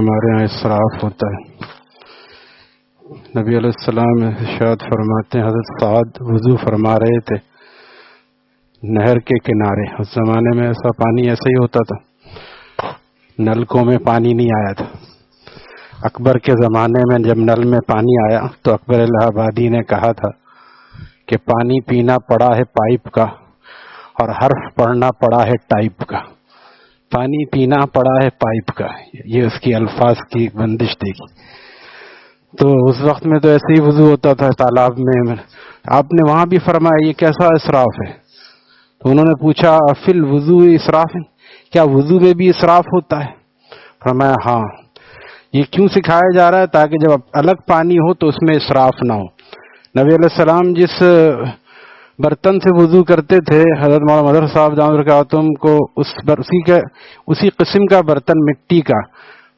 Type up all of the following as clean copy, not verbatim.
ہمارے یہاں اسراف ہوتا ہے۔ نبی علیہ السلام ارشاد فرماتے ہیں، حضرت سعد وضو فرما رہے تھے نہر کے کنارے، اس زمانے میں ایسا پانی ایسے ہی ہوتا تھا، نلکوں میں پانی نہیں آیا تھا۔ اکبر کے زمانے میں جب نل میں پانی آیا تو اکبر الہ آبادی نے کہا تھا کہ پانی پینا پڑا ہے پائپ کا اور حرف پڑھنا پڑا ہے ٹائپ کا۔ پانی پینا پڑا ہے پائپ کا، یہ اس کی الفاظ کی بندش دیکھی۔ تو اس وقت میں تو ایسے ہی وضو ہوتا تھا تالاب میں۔ آپ نے وہاں بھی فرمایا یہ کیسا اسراف ہے؟ تو انہوں نے پوچھا فی الوضو اسراف ہے، کیا وضو میں بھی اسراف ہوتا ہے؟ فرمایا ہاں۔ یہ کیوں سکھایا جا رہا ہے؟ تاکہ جب الگ پانی ہو تو اس میں اسراف نہ ہو۔ نبی علیہ السلام جس برتن سے وضو کرتے تھے، حضرت مولانا مظہر صاحب دامت برکاتہم کو اسی قسم کا برتن مٹی کا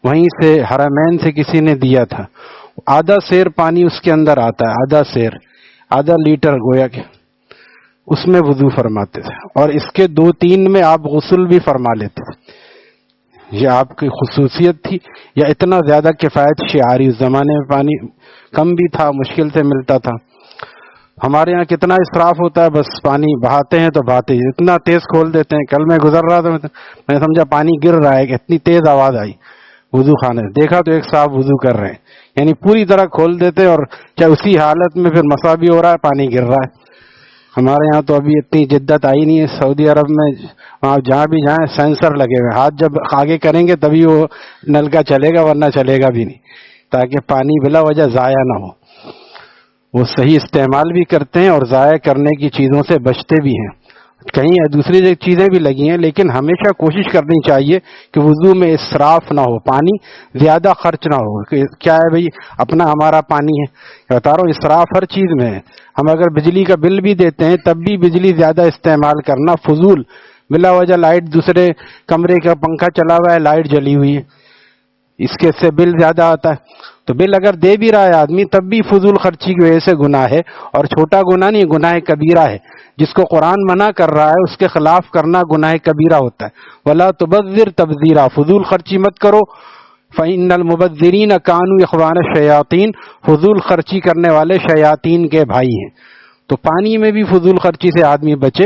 وہیں سے حرمین سے کسی نے دیا تھا۔ آدھا سیر پانی اس کے اندر آتا ہے، آدھا سیر، آدھا لیٹر گویا کہ اس میں وضو فرماتے تھے، اور اس کے 2-3 میں آپ غسل بھی فرما لیتے تھے۔ یہ آپ کی خصوصیت تھی یا اتنا زیادہ کفایت شعاری؟ اس زمانے میں پانی کم بھی تھا، مشکل سے ملتا تھا۔ ہمارے یہاں کتنا اسراف ہوتا ہے، بس پانی بہاتے ہیں تو بہاتے ہیں، اتنا تیز کھول دیتے ہیں۔ کل میں گزر رہا تھا، میں سمجھا پانی گر رہا ہے کہ اتنی تیز آواز آئی وضو خانے سے، دیکھا تو ایک صاحب وضو کر رہے ہیں، یعنی پوری طرح کھول دیتے، اور چاہے اسی حالت میں پھر مسا بھی ہو رہا ہے، پانی گر رہا ہے۔ ہمارے یہاں تو ابھی اتنی جدت آئی نہیں ہے۔ سعودی عرب میں آپ جہاں بھی جائیں سینسر لگے ہوئے، ہاتھ جب آگے کریں گے تبھی وہ نل کا چلے گا، ورنہ چلے گا بھی نہیں، تاکہ پانی بلا وجہ ضائع نہ ہو۔ وہ صحیح استعمال بھی کرتے ہیں اور ضائع کرنے کی چیزوں سے بچتے بھی ہیں۔ کہیں دوسری چیزیں بھی لگی ہیں، لیکن ہمیشہ کوشش کرنی چاہیے کہ وضو میں اسراف نہ ہو، پانی زیادہ خرچ نہ ہو۔ کیا ہے بھئی، اپنا ہمارا پانی ہے، بتا رہا ہوں، اسراف ہر چیز میں ہے۔ ہم اگر بجلی کا بل بھی دیتے ہیں تب بھی بجلی زیادہ استعمال کرنا فضول، بلا وجہ لائٹ، دوسرے کمرے کا پنکھا چلا ہوا ہے، لائٹ جلی ہوئی ہے، اس کے سے بل زیادہ آتا ہے۔ تو بل اگر دے بھی رہا ہے آدمی تب بھی فضول خرچی کی وجہ سے گناہ ہے، اور چھوٹا گناہ نہیں، گناہ کبیرہ ہے۔ جس کو قرآن منع کر رہا ہے اس کے خلاف کرنا گناہ کبیرہ ہوتا ہے۔ وَلَا تُبَذِّرْ تَبْذِيرًا، فضول خرچی مت کرو۔ فَإِنَّ الْمُبَذِّرِينَ كَانُوا إِخْوَانَ الشَّيَاطِينَ، فضول خرچی کرنے والے شیاطین کے بھائی ہیں۔ تو پانی میں بھی فضول خرچی سے آدمی بچے،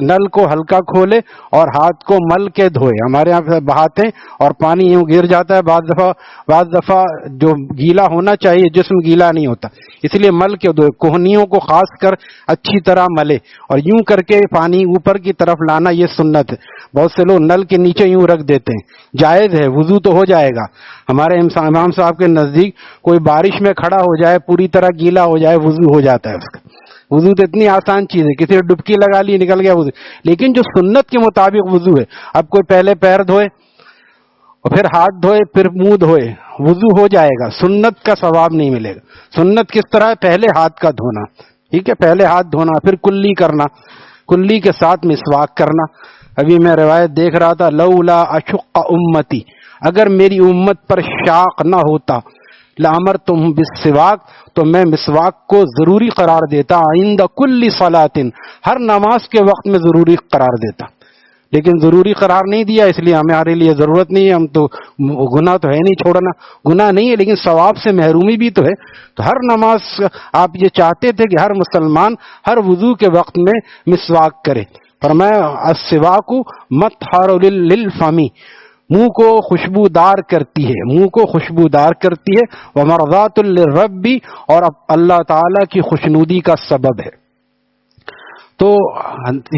نل کو ہلکا کھولے اور ہاتھ کو مل کے دھوئے۔ ہمارے یہاں بہاتے ہیں اور پانی یوں گر جاتا ہے، بعض دفعہ جو گیلا ہونا چاہیے جسم گیلا نہیں ہوتا، اس لیے مل کے دھوئے۔ کوہنیوں کو خاص کر اچھی طرح ملے اور یوں کر کے پانی اوپر کی طرف لانا، یہ سنت ہے۔ بہت سے لوگ نل کے نیچے یوں رکھ دیتے ہیں، جائز ہے، وضو تو ہو جائے گا۔ ہمارے امام صاحب کے نزدیک کوئی بارش میں کھڑا ہو جائے، پوری طرح گیلا ہو جائے، وضو ہو جاتا ہے اس کا۔ وضو تو اتنی آسان چیز ہے، کسی نے ڈبکی لگا لی نکل گیا وضو۔ لیکن جو سنت کے مطابق وضو ہے، اب کوئی پہلے پیر دھوئے اور پھر ہاتھ دھوئے پھر منہ دھوئے، وضو ہو جائے گا، سنت کا ثواب نہیں ملے گا۔ سنت کس طرح ہے؟ پہلے ہاتھ کا دھونا، ٹھیک ہے، پہلے ہاتھ دھونا، پھر کلی کرنا، کلی کے ساتھ مسواک کرنا۔ ابھی میں روایت دیکھ رہا تھا، لولا اشق امتی، اگر میری امت پر شاق نہ ہوتا، لامرتم بالسواک، تو میں مسواک کو ضروری قرار دیتا، عند کل صلاۃ، ہر نماز کے وقت میں ضروری قرار دیتا۔ لیکن ضروری قرار نہیں دیا، اس لیے ہمارے لیے ضرورت نہیں ہے، ہم تو گناہ تو ہے نہیں، چھوڑنا گناہ نہیں ہے، لیکن ثواب سے محرومی بھی تو ہے۔ تو ہر نماز آپ یہ چاہتے تھے کہ ہر مسلمان ہر وضو کے وقت میں مسواک کرے۔ فرمایا السواک مطہر للفم، منہ کو خوشبودار کرتی ہے، منہ کو خوشبودار کرتی ہے، ومرضات للرب، اور اللہ تعالی کی خوشنودی کا سبب ہے۔ تو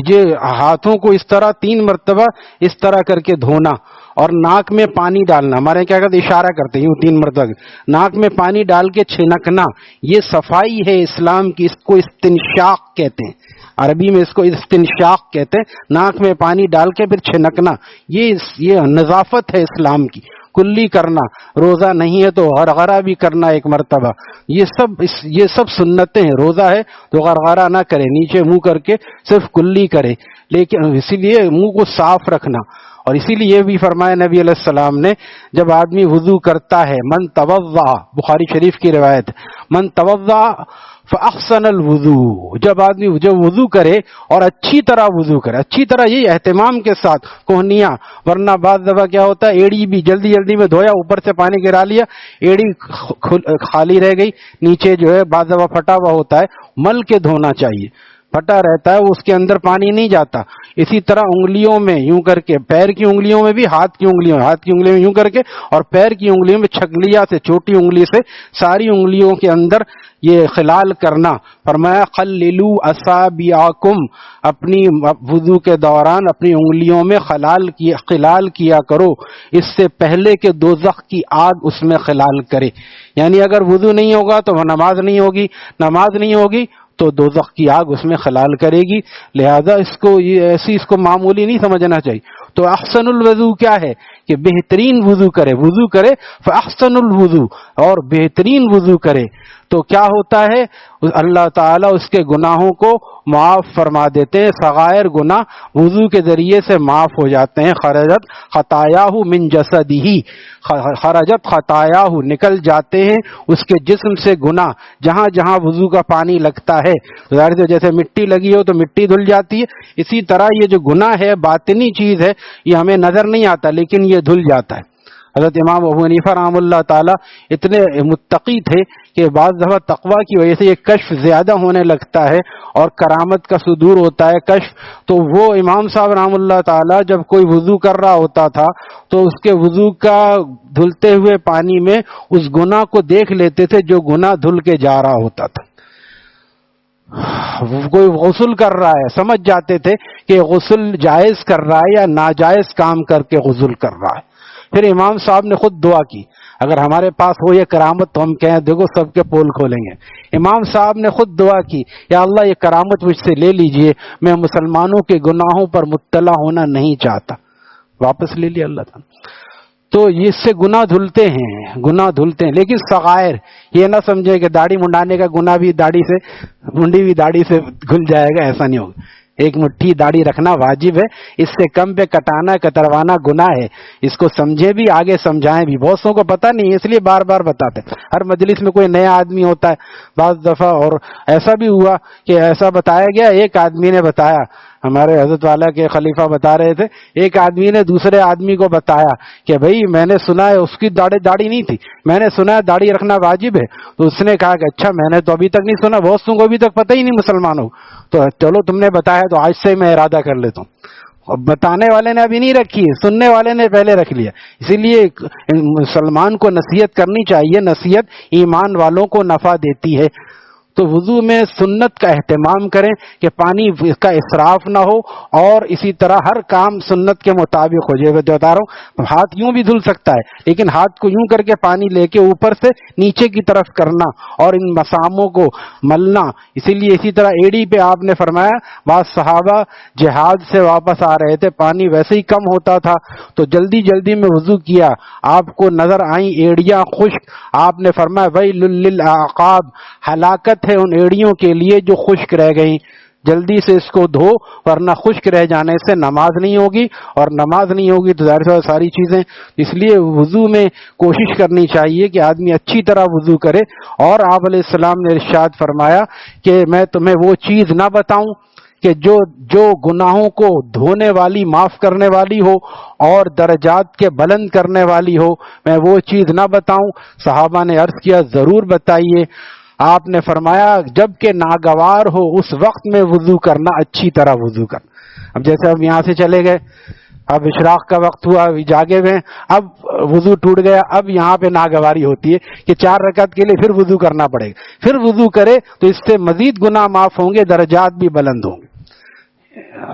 یہ ہاتھوں کو اس طرح 3 مرتبہ اس طرح کر کے دھونا، اور ناک میں پانی ڈالنا، ہمارے کیا کہتے ہیں، اشارہ کرتے ہیں یوں 3 مرتبہ ناک میں پانی ڈال کے چھنکنا، یہ صفائی ہے اسلام کی، اس کو استنشاق کہتے ہیں، عربی میں اس کو استنشاق کہتے ہیں، ناک میں پانی ڈال کے پھر چھنکنا، یہ نظافت ہے اسلام کی۔ کلی کرنا، روزہ نہیں ہے تو غرغرہ بھی کرنا 1 مرتبہ، یہ سب سنتیں ہیں۔ روزہ ہے تو غرغرہ نہ کرے، نیچے منہ کر کے صرف کلی کرے، لیکن اسی لیے منہ کو صاف رکھنا، اور اسی لیے یہ بھی فرمایا نبی علیہ السلام نے، جب آدمی وضو کرتا ہے، من توضع، بخاری شریف کی روایت، من توضع فاحسن الوضو، جب آدمی وضو کرے اور اچھی طرح وضو کرے، اچھی طرح یہ اہتمام کے ساتھ، کوہنیاں، ورنہ بعض دفعہ کیا ہوتا ہے ایڑی بھی جلدی جلدی میں دھویا، اوپر سے پانی گرا لیا، ایڑی خالی رہ گئی، نیچے جو ہے بعض دفعہ پھٹا ہوا ہوتا ہے، مل کے دھونا چاہیے، پھٹا رہتا ہے اس کے اندر پانی نہیں جاتا۔ اسی طرح انگلیوں میں یوں کر کے، پیر کی انگلیوں میں بھی، ہاتھ کی انگلیوں میں یوں کر کے، اور پیر کی انگلیوں میں چھگلیا سے، چھوٹی انگلی سے ساری انگلیوں کے اندر یہ خلال کرنا۔ فرمایا خللوا اصابعکم، اپنی وضو کے دوران اپنی انگلیوں میں خلال کیا کرو، اس سے پہلے کہ دوزخ کی آگ اس میں خلال کرے۔ یعنی اگر وضو نہیں ہوگا تو نماز نہیں ہوگی، نماز نہیں ہوگی تو دوزخ کی آگ اس میں خلال کرے گی۔ لہذا اس کو معمولی نہیں سمجھنا چاہیے۔ تو احسن الوضو کیا ہے کہ بہترین وضو کرے فاحسن الوضو، اور بہترین وضو کرے تو کیا ہوتا ہے، اللہ تعالیٰ اس کے گناہوں کو معاف فرما دیتے ہیں، صغائر گناہ وضو کے ذریعے سے معاف ہو جاتے ہیں۔ خرجت خطایاہ من جسدہ، خرجت خطایاہ، نکل جاتے ہیں اس کے جسم سے گناہ، جہاں جہاں وضو کا پانی لگتا ہے، ظاہر سے جیسے مٹی لگی ہو تو مٹی دھل جاتی ہے، اسی طرح یہ جو گناہ ہے باطنی چیز ہے، یہ ہمیں نظر نہیں آتا لیکن یہ دھل جاتا ہے۔ حضرت امام ابو حنیفہ رحمہ اللہ تعالی اتنے متقی تھے کہ بعض دفعہ تقویٰ کی وجہ سے یہ کشف زیادہ ہونے لگتا ہے اور کرامت کا صدور ہوتا ہے کشف، تو وہ امام صاحب رحمہ اللہ تعالی جب کوئی وضو کر رہا ہوتا تھا تو اس کے وضو کا دھلتے ہوئے پانی میں اس گناہ کو دیکھ لیتے تھے جو گناہ دھل کے جا رہا ہوتا تھا۔ کوئی غسل کر رہا ہے، سمجھ جاتے تھے کہ غسل جائز کر رہا ہے یا ناجائز کام کر کے غسل کر رہا ہے۔ پھر امام صاحب نے خود دعا کی، اگر ہمارے پاس ہو یہ کرامت تو ہم کہیں دیکھو سب کے پول کھولیں گے۔ امام صاحب نے خود دعا کی، یا اللہ یہ کرامت مجھ سے لے لیجئے، میں مسلمانوں کے گناہوں پر مطلع ہونا نہیں چاہتا۔ واپس لے لیا اللہ تعالیٰ۔ تو اس سے گناہ دھلتے ہیں، لیکن صغائر، یہ نہ سمجھے کہ داڑھی منڈانے کا گناہ بھی داڑھی سے، منڈی بھی داڑھی سے گھل جائے گا، ایسا نہیں ہوگا۔ ایک مٹھی داڑھی رکھنا واجب ہے، اس سے کم پہ کٹانا کتروانا گناہ ہے۔ اس کو سمجھے بھی، آگے سمجھائیں بھی، بہت سو کو پتہ نہیں ہے اس لیے بار بار بتاتے ہیں۔ ہر مجلس میں کوئی نیا آدمی ہوتا ہے بعض دفعہ، اور ایسا بھی ہوا کہ ایسا بتایا گیا، ایک آدمی نے بتایا، ہمارے حضرت والا کے خلیفہ بتا رہے تھے، ایک آدمی نے دوسرے آدمی کو بتایا کہ بھئی میں نے سنا ہے اس کی داڑھی نہیں تھی، میں نے سنا ہے داڑھی رکھنا واجب ہے۔ تو اس نے کہا کہ اچھا میں نے تو ابھی تک نہیں سنا، بہت سو کو ابھی تک پتہ ہی نہیں مسلمانوں کو، تو چلو تم نے بتایا تو آج سے میں ارادہ کر لیتا ہوں۔ بتانے والے نے ابھی نہیں رکھی، سننے والے نے پہلے رکھ لیا۔ اسی لیے مسلمان کو نصیحت کرنی چاہیے، نصیحت ایمان والوں کو نفع دیتی ہے۔ تو وضو میں سنت کا اہتمام کریں کہ پانی کا اسراف نہ ہو، اور اسی طرح ہر کام سنت کے مطابق ہو جائے۔ بتا رہا ہوں ہاتھ یوں بھی دھل سکتا ہے لیکن ہاتھ کو یوں کر کے پانی لے کے اوپر سے نیچے کی طرف کرنا اور ان مساموں کو ملنا۔ اسی لیے اسی طرح ایڑی پہ آپ نے فرمایا، بعض صحابہ جہاد سے واپس آ رہے تھے، پانی ویسے ہی کم ہوتا تھا تو جلدی جلدی میں وضو کیا، آپ کو نظر آئیں ایڑیاں خشک، آپ نے فرمایا ویل للعقاب، ہلاکت ہے ان ایڑیوں کے لیے جو خشک رہ گئی، جلدی سے اس کو دھو ورنہ خشک رہ جانے سے نماز نہیں ہوگی، اور نماز نہیں ہوگی تو ظاہر ساری چیزیں۔ اس لیے وضو میں کوشش کرنی چاہیے کہ آدمی اچھی طرح وضو کرے۔ اور آپ علیہ السلام نے ارشاد فرمایا کہ میں تمہیں وہ چیز نہ بتاؤں کہ جو گناہوں کو دھونے والی، معاف کرنے والی ہو اور درجات کے بلند کرنے والی ہو، میں وہ چیز نہ بتاؤں؟ صحابہ نے عرض کیا ضرور بتائیے۔ آپ نے فرمایا جب کہ ناگوار ہو اس وقت میں وضو کرنا، اچھی طرح وضو کرنا۔ اب جیسے ہم یہاں سے چلے گئے، اب اشراق کا وقت ہوا، جاگے ہوئے، اب وضو ٹوٹ گیا، اب یہاں پہ ناگواری ہوتی ہے کہ 4 رکعت کے لیے پھر وضو کرنا پڑے گا، پھر وضو کرے تو اس سے مزید گناہ معاف ہوں گے، درجات بھی بلند ہوں گے۔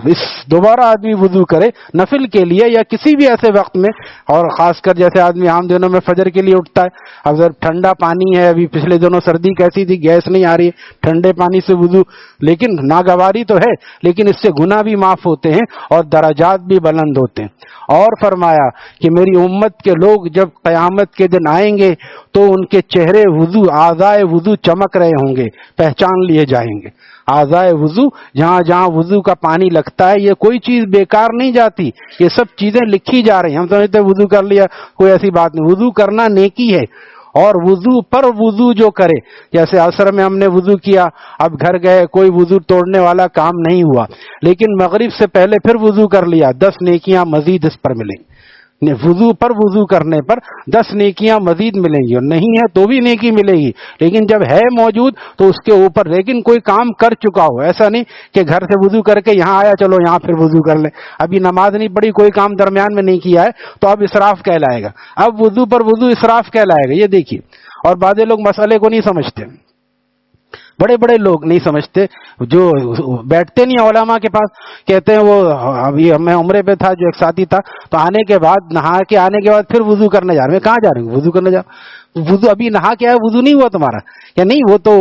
اس دوبارہ آدمی وضو کرے نفل کے لیے یا کسی بھی ایسے وقت میں، اور خاص کر جیسے آدمی عام دنوں میں فجر کے لیے اٹھتا ہے، اگر ٹھنڈا پانی ہے، ابھی پچھلے دنوں سردی کیسی تھی، گیس نہیں آ رہی ہے، ٹھنڈے پانی سے وضو، لیکن ناگواری تو ہے لیکن اس سے گناہ بھی معاف ہوتے ہیں اور درجات بھی بلند ہوتے ہیں۔ اور فرمایا کہ میری امت کے لوگ جب قیامت کے دن آئیں گے تو ان کے چہرے وضو، اعضائے وضو چمک رہے ہوں گے، پہچان لیے جائیں گے۔ اعضائے وضو جہاں جہاں وضو کا پانی لگتا ہے یہ کوئی چیز بیکار نہیں جاتی، یہ سب چیزیں لکھی جا رہی ہیں. ہم سمجھتے ہیں وضو کر لیا کوئی ایسی بات نہیں، وضو کرنا نیکی ہے. اور وضو پر وضو جو کرے، جیسے عصر میں ہم نے وضو کیا، اب گھر گئے کوئی وضو توڑنے والا کام نہیں ہوا، لیکن مغرب سے پہلے پھر وضو کر لیا، 10 نیکیاں مزید اس پر ملیں گی. وضو پر وضو کرنے پر 10 نیکیاں مزید ملیں گی، اور نہیں ہے تو بھی نیکی ملے گی، لیکن جب ہے موجود تو اس کے اوپر. لیکن کوئی کام کر چکا ہو، ایسا نہیں کہ گھر سے وضو کر کے یہاں آیا چلو یہاں پھر وضو کر لیں، ابھی نماز نہیں پڑھی کوئی کام درمیان میں نہیں کیا ہے تو اب اسراف کہلائے گا. اب وضو پر وضو اسراف کہلائے گا. یہ دیکھیے، اور بعض لوگ مسئلے کو نہیں سمجھتے، بڑے بڑے لوگ نہیں سمجھتے، جو بیٹھتے نہیں علماء کے پاس، کہتے ہیں وہ ابھی میں عمرے پہ تھا، جو ایک ساتھی تھا، تو آنے کے بعد نہا کے آنے کے بعد پھر وضو کرنے جا رہے ہیں. کہاں جا رہے ہیں؟ وضو کرنے جا. وضو ابھی نہا کے آیا، وضو نہیں ہوا تمہارا؟ کہ نہیں وہ تو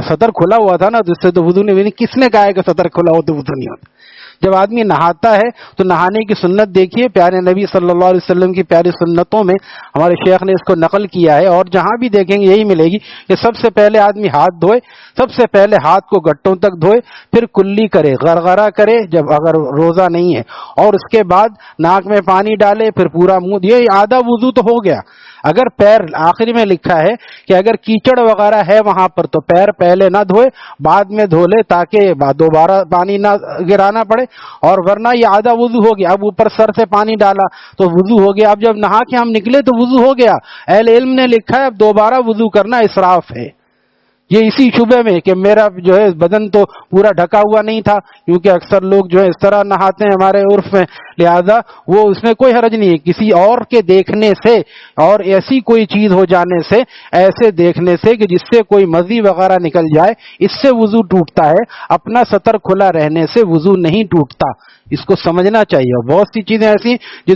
سطر کھلا ہوا تھا نا، جس سے تو وضو نہیں. کس نے کہا ہے کہ سطر کھلا ہو تو وضو نہیں ہوتا؟ جب آدمی نہاتا ہے تو نہانے کی سنت دیکھیے، پیارے نبی صلی اللہ علیہ وسلم کی پیاری سنتوں میں ہمارے شیخ نے اس کو نقل کیا ہے، اور جہاں بھی دیکھیں گے یہی ملے گی کہ سب سے پہلے آدمی ہاتھ دھوئے، سب سے پہلے ہاتھ کو گٹوں تک دھوئے، پھر کلی کرے، غرغرہ کرے جب اگر روزہ نہیں ہے، اور اس کے بعد ناک میں پانی ڈالے، پھر پورا منہ. یہ آدھا وضو تو ہو گیا. اگر پیر، آخری میں لکھا ہے کہ اگر کیچڑ وغیرہ ہے وہاں پر تو پیر پہلے نہ دھوئے، بعد میں دھو لے تاکہ دوبارہ پانی نہ گرانا پڑے، اور ورنہ یہ آدھا وضو ہو گیا. اب اوپر سر سے پانی ڈالا تو وضو ہو گیا. اب جب نہا کے ہم نکلے تو وضو ہو گیا. اہل علم نے لکھا ہے اب دوبارہ وضو کرنا اسراف ہے. یہ اسی شبے میں کہ میرا جو ہے بدن تو پورا ڈھکا ہوا نہیں تھا، کیونکہ اکثر لوگ جو ہے اس طرح نہاتے ہیں ہمارے عرف میں، لہذا وہ اس میں کوئی حرج نہیں ہے. کسی اور کے دیکھنے سے اور ایسی کوئی چیز ہو جانے سے، ایسے دیکھنے سے کہ جس سے کوئی مزی وغیرہ نکل جائے، اس سے وضو ٹوٹتا ہے. اپنا سطر کھلا رہنے سے وضو نہیں ٹوٹتا، اس کو سمجھنا چاہیے. اور بہت سی چیزیں ایسی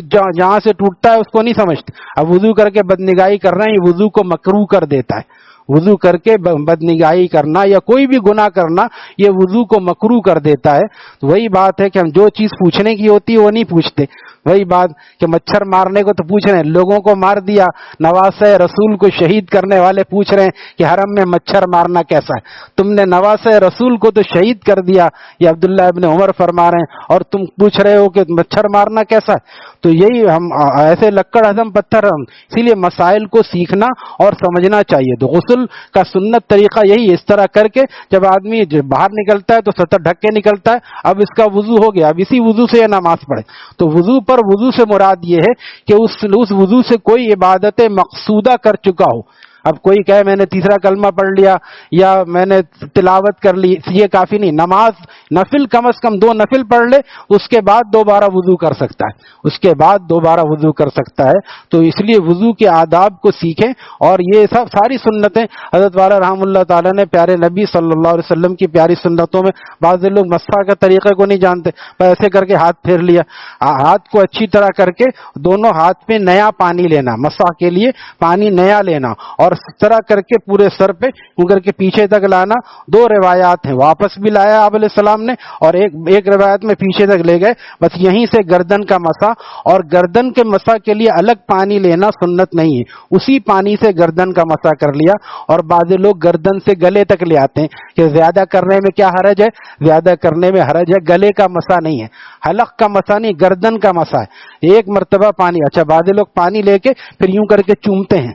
جہاں سے ٹوٹتا ہے اس کو نہیں سمجھتے. اب وضو کر کے بدنگاہی کر رہے ہیں، یہ وضو کو مکروہ کر دیتا ہے. وضو کر کے بدنگاہی کرنا یا کوئی بھی گناہ کرنا یہ وضو کو مکروہ کر دیتا ہے. تو وہی بات ہے کہ ہم جو چیز پوچھنے کی ہوتی ہے وہ نہیں پوچھتے. وہی بات کہ مچھر مارنے کو تو پوچھ رہے ہیں، لوگوں کو مار دیا، نواسہ رسول کو شہید کرنے والے پوچھ رہے ہیں کہ حرم میں مچھر مارنا کیسا ہے؟ تم نے نواسہ رسول کو تو شہید کر دیا، یہ عبداللہ ابن عمر فرما رہے ہیں، اور تم پوچھ رہے ہو کہ مچھر مارنا کیسا ہے؟ تو یہی ہم ایسے لکڑ ہضم پتھر ہم، اسی لیے مسائل کو سیکھنا اور سمجھنا چاہیے. تو غسل کا سنت طریقہ یہی، اس طرح کر کے جب آدمی باہر نکلتا ہے تو سطر ڈھک کے نکلتا ہے. اب اس کا وضو ہو گیا، اب اسی وضو سے یہ نماز پڑھے. تو وضو پر وضو سے مراد یہ ہے کہ اس وضو سے کوئی عبادت مقصودہ کر چکا ہو. اب کوئی کہے میں نے تیسرا کلمہ پڑھ لیا یا میں نے تلاوت کر لی، یہ کافی نہیں. نماز نفل کم از کم 2 نفل پڑھ لے، اس کے بعد دوبارہ وضو کر سکتا ہے، اس کے بعد دوبارہ وضو کر سکتا ہے. تو اس لیے وضو کے آداب کو سیکھیں. اور یہ سب ساری سنتیں حضرت والا رحم اللہ تعالیٰ نے پیارے نبی صلی اللہ علیہ وسلم کی پیاری سنتوں میں، بعض لوگ مسح کے طریقے کو نہیں جانتے، پر ایسے کر کے ہاتھ پھیر لیا. ہاتھ کو اچھی طرح کر کے دونوں ہاتھ پہ نیا پانی لینا، مسح کے لیے پانی نیا لینا، اور اس طرح کر کے پورے سر پہ یوں کر کے پیچھے تک لانا. 2 روایات ہیں، واپس بھی لایا آپ علیہ السلام نے، اور ایک روایت میں پیچھے تک لے گئے. بس یہیں سے گردن کا مسح، اور گردن کے مسح کے لیے الگ پانی لینا سنت نہیں ہے، اسی پانی سے گردن کا مسح کر لیا. اور بعض لوگ گردن سے گلے تک لے آتے ہیں کہ زیادہ کرنے میں کیا حرج ہے؟ زیادہ کرنے میں حرج ہے، گلے کا مسح نہیں ہے، حلق کا مسح نہیں، گردن کا مسح ہے. ایک مرتبہ پانی. اچھا، بعض لوگ پانی لے کے پھر یوں کر کے چومتے ہیں.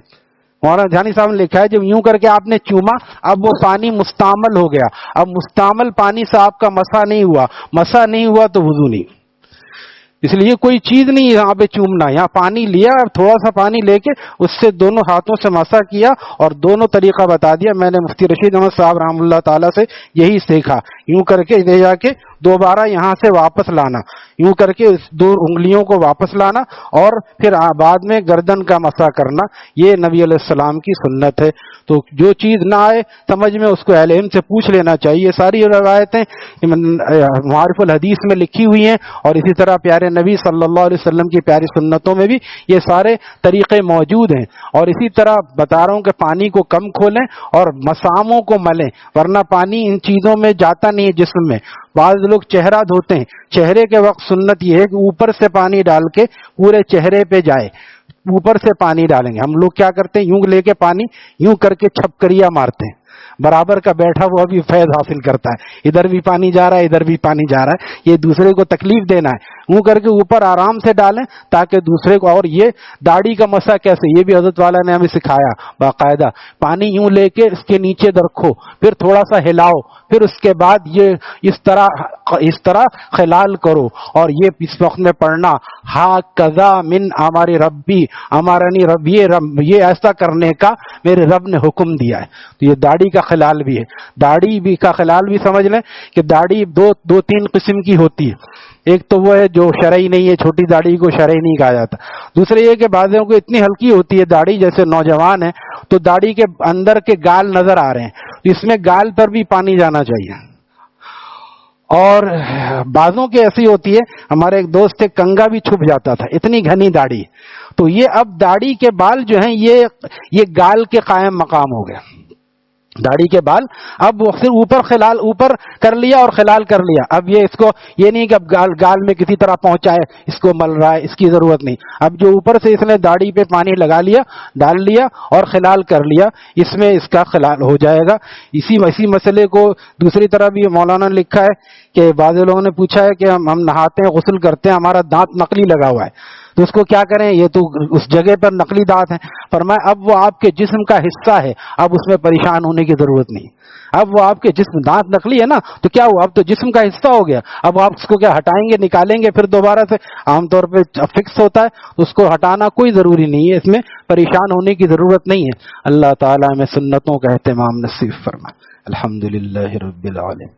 مولانا جھانی صاحب نے لکھا ہے جب یوں کر کے آپ نے چوما، اب وہ پانی مستعمل ہو گیا. اب مستعمل پانی سے آپ کا مسح نہیں ہوا، مسح نہیں ہوا تو وضو نہیں. اس لیے کوئی چیز نہیں یہاں پہ چومنا، یہاں پانی لیا اور تھوڑا سا پانی لے کے اس سے دونوں ہاتھوں سے مسح کیا اور دونوں طریقہ بتا دیا. میں نے مفتی رشید احمد صاحب رحم اللہ تعالیٰ سے یہی سیکھا، یوں کر کے لے جا کے دوبارہ یہاں سے واپس لانا، یوں کر کے 2 انگلیوں کو واپس لانا، اور پھر بعد میں گردن کا مسح کرنا. یہ نبی علیہ السلام کی سنت ہے. تو جو چیز نہ آئے سمجھ میں اس کو اہل علم سے پوچھ لینا چاہیے. ساری روایتیں معارف الحدیث میں لکھی ہوئی ہیں، اور اسی طرح پیارے نبی صلی اللہ علیہ وسلم کی پیاری سنتوں میں بھی یہ سارے طریقے موجود ہیں. اور اسی طرح بتا رہا ہوں کہ پانی کو کم کھولیں اور مساموں کو ملیں، ورنہ پانی ان چیزوں میں جاتا نہیں ہے جسم میں. بعض لوگ چہرہ دھوتے ہیں، چہرے کے وقت سنت یہ ہے کہ اوپر سے پانی ڈال کے پورے چہرے پہ جائے، اوپر سے پانی ڈالیں گے. ہم لوگ کیا کرتے ہیں، یوں لے کے پانی یوں کر کے چھپکریاں مارتے ہیں. برابر کا بیٹھا ہوا بھی فیض حاصل کرتا ہے، ادھر بھی پانی جا رہا ہے ادھر بھی پانی جا رہا ہے، یہ دوسرے کو تکلیف دینا ہے، منہ کر کے اوپر آرام سے ڈالیں تاکہ دوسرے کو. اور یہ داڑھی کا مسح کیسے، یہ بھی حضرت والا نے ہمیں سکھایا باقاعدہ. پانی یوں لے کے اس کے نیچے رکھو، پھر تھوڑا سا ہلاؤ، پھر اس کے بعد یہ اس طرح خلال کرو، اور یہ اس وقت میں پڑھنا ہا کذا من ہمارے ربی ہمارانی رب، یہ ایسا کرنے کا میرے رب نے حکم دیا ہے. تو یہ داڑھی کا خلال بھی ہے. داڑھی بھی کا خلال بھی سمجھ لیں کہ داڑھی دو تین قسم کی ہوتی ہے. ایک تو وہ ہے جو شرعی نہیں ہے، چھوٹی داڑھی کو شرعی نہیں کہا جاتا. دوسرے یہ کہ بعضوں کو اتنی ہلکی ہوتی ہے داڑھی، جیسے نوجوان ہے تو داڑھی کے اندر کے گال نظر آ رہے ہیں، اس میں گال پر بھی پانی جانا چاہیے. اور بعضوں کی ایسی ہوتی ہے، ہمارے ایک دوست ایک کنگا بھی چھپ جاتا تھا، اتنی گھنی داڑھی. تو یہ اب داڑھی کے بال جو ہیں یہ گال کے قائم مقام ہو گئے. داڑھی کے بال اب وہ صرف اوپر خلال اوپر کر لیا اور خلال کر لیا. اب یہ اس کو یہ نہیں کہ اب گال میں کسی طرح پہنچائے، اس کو مل رہا ہے، اس کی ضرورت نہیں. اب جو اوپر سے اس نے داڑھی پہ پانی لگا لیا، ڈال لیا اور خلال کر لیا، اس میں اس کا خلال ہو جائے گا. اسی مسئلے کو دوسری طرح بھی مولانا نے لکھا ہے کہ بعض لوگوں نے پوچھا ہے کہ ہم نہاتے ہیں، غسل کرتے ہیں، ہمارا دانت نقلی لگا ہوا ہے تو اس کو کیا کریں، یہ تو اس جگہ پر نقلی دانت ہے. فرمایا اب وہ آپ کے جسم کا حصہ ہے، اب اس میں پریشان ہونے کی ضرورت نہیں. اب وہ آپ کے جسم دانت نقلی ہے نا، تو کیا ہوا، اب تو جسم کا حصہ ہو گیا. اب آپ اس کو کیا ہٹائیں گے، نکالیں گے پھر دوبارہ سے؟ عام طور پہ فکس ہوتا ہے تو اس کو ہٹانا کوئی ضروری نہیں ہے، اس میں پریشان ہونے کی ضرورت نہیں ہے. اللہ تعالیٰ ہمیں سنتوں کا اہتمام نصیب فرمائے. الحمدللہ رب العالمین.